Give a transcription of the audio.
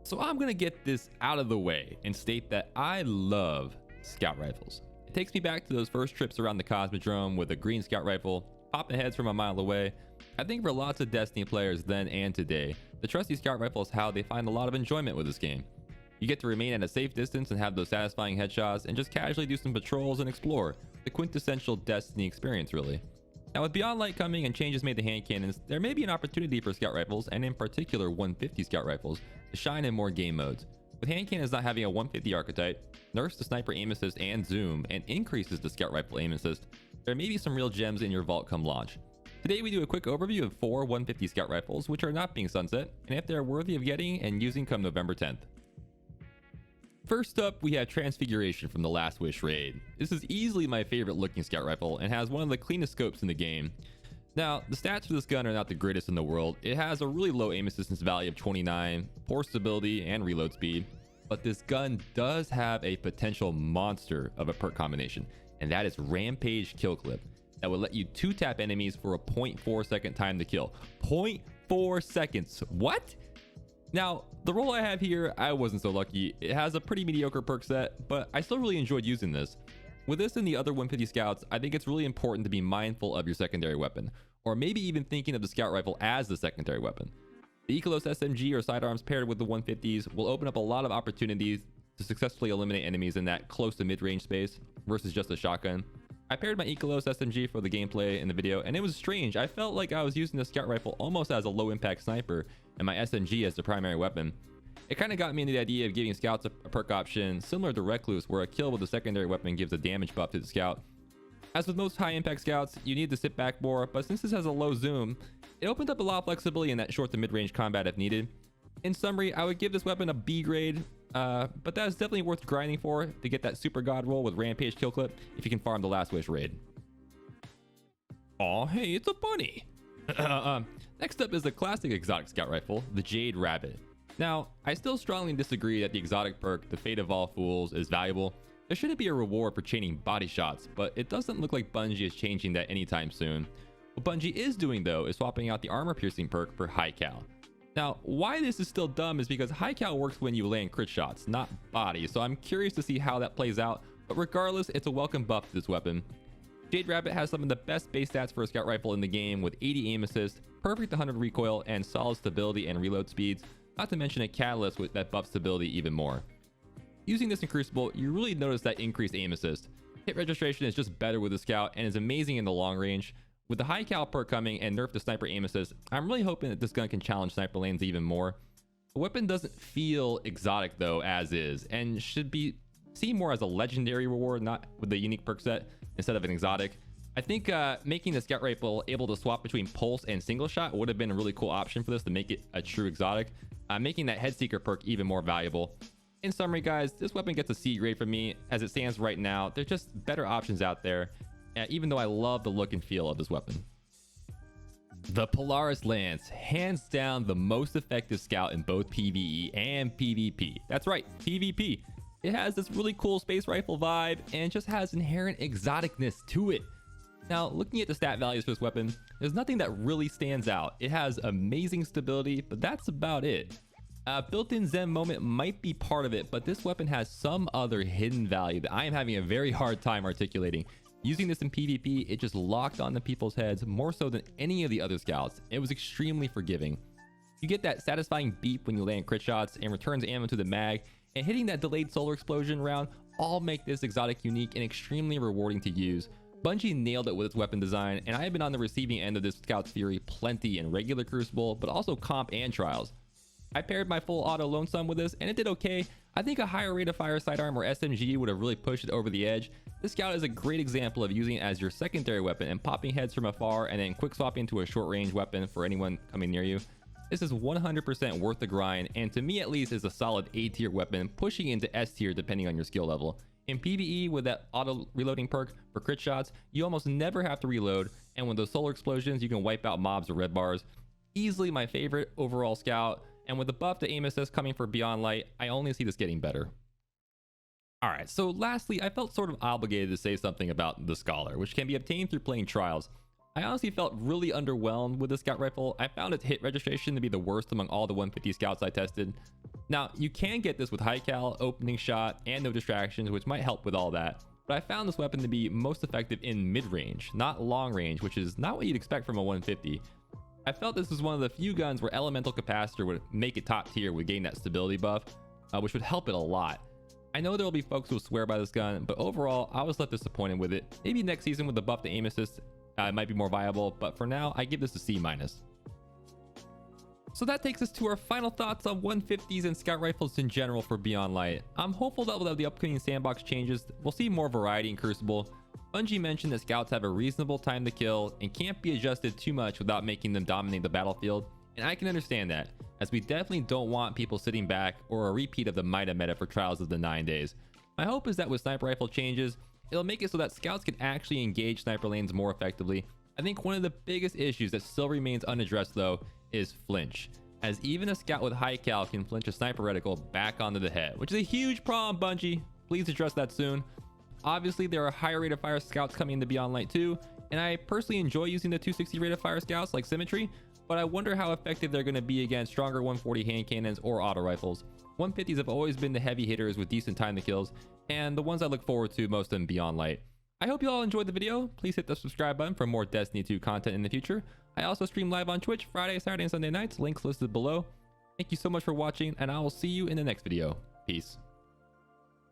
So I'm gonna get this out of the way and state that I love scout rifles. It takes me back to those first trips around the Cosmodrome with a green scout rifle, popping heads from a mile away. I think for lots of Destiny players then and today, the trusty scout rifle is how they find a lot of enjoyment with this game. You get to remain at a safe distance and have those satisfying headshots and just casually do some patrols and explore. The quintessential Destiny experience, really. Now with Beyond Light coming and changes made to hand cannons, there may be an opportunity for scout rifles, and in particular 150 scout rifles, to shine in more game modes. With hand cannons not having a 150 archetype, nerfs the sniper aim assist and zoom, and increases the scout rifle aim assist, there may be some real gems in your vault come launch. Today we do a quick overview of 4 150 scout rifles which are not being sunset, and if they are worthy of getting and using come November 10th. First up, we have Transfiguration from the Last Wish raid. This is easily my favorite looking scout rifle and has one of the cleanest scopes in the game. Now, the stats for this gun are not the greatest in the world. It has a really low aim assistance value of 29, poor stability and reload speed, but this gun does have a potential monster of a perk combination, and that is Rampage Kill Clip. That would let you 2-tap enemies for a 0.4 second time to kill. 0.4 seconds. What? Now, the role I have here, I wasn't so lucky. It has a pretty mediocre perk set, but I still really enjoyed using this. With this and the other 150 scouts, I think it's really important to be mindful of your secondary weapon, or maybe even thinking of the scout rifle as the secondary weapon. The Ikalos SMG or sidearms paired with the 150s will open up a lot of opportunities to successfully eliminate enemies in that close to mid-range space versus just a shotgun. I paired my Ikalos SMG for the gameplay in the video, and it was strange. I felt like I was using the scout rifle almost as a low impact sniper and my SMG as the primary weapon. It kind of got me into the idea of giving scouts a perk option similar to Recluse, where a kill with a secondary weapon gives a damage buff to the scout. As with most high impact scouts, you need to sit back more, but since this has a low zoom, it opened up a lot of flexibility in that short to mid-range combat if needed. In summary, I would give this weapon a B grade, but that is definitely worth grinding for to get that super god roll with Rampage Kill Clip if you can farm the Last Wish raid. Aw, hey, it's a bunny! Next up is the classic exotic scout rifle, the Jade Rabbit. Now, I still strongly disagree that the exotic perk, the Fate of All Fools, is valuable. There shouldn't be a reward for chaining body shots, but it doesn't look like Bungie is changing that anytime soon. What Bungie is doing though is swapping out the armor piercing perk for high cal. Now, why this is still dumb is because high cal works when you land crit shots, not body, so I'm curious to see how that plays out, but regardless, it's a welcome buff to this weapon. Jade Rabbit has some of the best base stats for a scout rifle in the game with 80 aim assist, perfect 100 recoil, and solid stability and reload speeds, not to mention a catalyst that buffs stability even more. Using this in Crucible, you really notice that increased aim assist. Hit registration is just better with the scout and is amazing in the long range. With the high cal perk coming and nerf to sniper aim assist, I'm really hoping that this gun can challenge sniper lanes even more. The weapon doesn't feel exotic though as is, and should be seen more as a legendary reward, not with the unique perk set instead of an exotic. I think making the scout rifle able to swap between pulse and single shot would have been a really cool option for this to make it a true exotic, making that head seeker perk even more valuable. In summary guys, this weapon gets a C grade from me. As it stands right now, there's just better options out there, even though I love the look and feel of this weapon. The Polaris Lance, hands down the most effective scout in both PvE and PvP. That's right, PvP. It has this really cool space rifle vibe and just has inherent exoticness to it. Now, looking at the stat values for this weapon, there's nothing that really stands out. It has amazing stability, but that's about it. Built-in Zen moment might be part of it, but this weapon has some other hidden value that I am having a very hard time articulating. Using this in PvP, it just locked onto people's heads more so than any of the other scouts. It was extremely forgiving. You get that satisfying beep when you land crit shots and returns ammo to the mag, and hitting that delayed solar explosion round all make this exotic unique and extremely rewarding to use. Bungie nailed it with its weapon design, and I have been on the receiving end of this Scout's Fury plenty in regular Crucible, but also comp and Trials. I paired my full auto Lone Sun with this, and it did okay. I think a higher rate of fire sidearm or SMG would have really pushed it over the edge. This Scout is a great example of using it as your secondary weapon and popping heads from afar and then quick swapping to a short range weapon for anyone coming near you. This is 100% worth the grind, and to me at least is a solid A tier weapon, pushing into S tier depending on your skill level. In PvE, with that auto reloading perk for crit shots, you almost never have to reload, and with those solar explosions you can wipe out mobs or red bars. Easily my favorite overall scout, and with the buff to aim assist coming for Beyond Light, I only see this getting better. Alright, so lastly, I felt sort of obligated to say something about the Scholar, which can be obtained through playing Trials. I honestly felt really underwhelmed with the scout rifle. I found its hit registration to be the worst among all the 150 scouts I tested. Now, you can get this with high cal, opening shot, and no distractions, which might help with all that. But I found this weapon to be most effective in mid-range, not long range, which is not what you'd expect from a 150. I felt this was one of the few guns where elemental capacitor would make it top tier with getting that stability buff, which would help it a lot. I know there will be folks who will swear by this gun, but overall, I was left disappointed with it. Maybe next season with the buff to aim assist, it might be more viable, but for now, I give this a C-. So that takes us to our final thoughts on 150s and scout rifles in general for Beyond Light. I'm hopeful that with the upcoming sandbox changes, we'll see more variety in Crucible. Bungie mentioned that scouts have a reasonable time to kill and can't be adjusted too much without making them dominate the battlefield, and I can understand that, as we definitely don't want people sitting back or a repeat of the Mida meta for Trials of the 9 days. My hope is that with sniper rifle changes, it'll make it so that scouts can actually engage sniper lanes more effectively. I think one of the biggest issues that still remains unaddressed though is flinch, as even a scout with high cal can flinch a sniper reticle back onto the head, which is a huge problem. Bungie, please address that soon. Obviously, there are higher rate of fire scouts coming into Beyond Light 2, and I personally enjoy using the 260 rate of fire scouts like Symmetry, but I wonder how effective they're going to be against stronger 140 hand cannons or auto rifles. 150s have always been the heavy hitters with decent time to kills, and the ones I look forward to most in Beyond Light. I hope you all enjoyed the video. Please hit the subscribe button for more Destiny 2 content in the future. I also stream live on Twitch Friday, Saturday, and Sunday nights. Links listed below. Thank you so much for watching, and I will see you in the next video. Peace.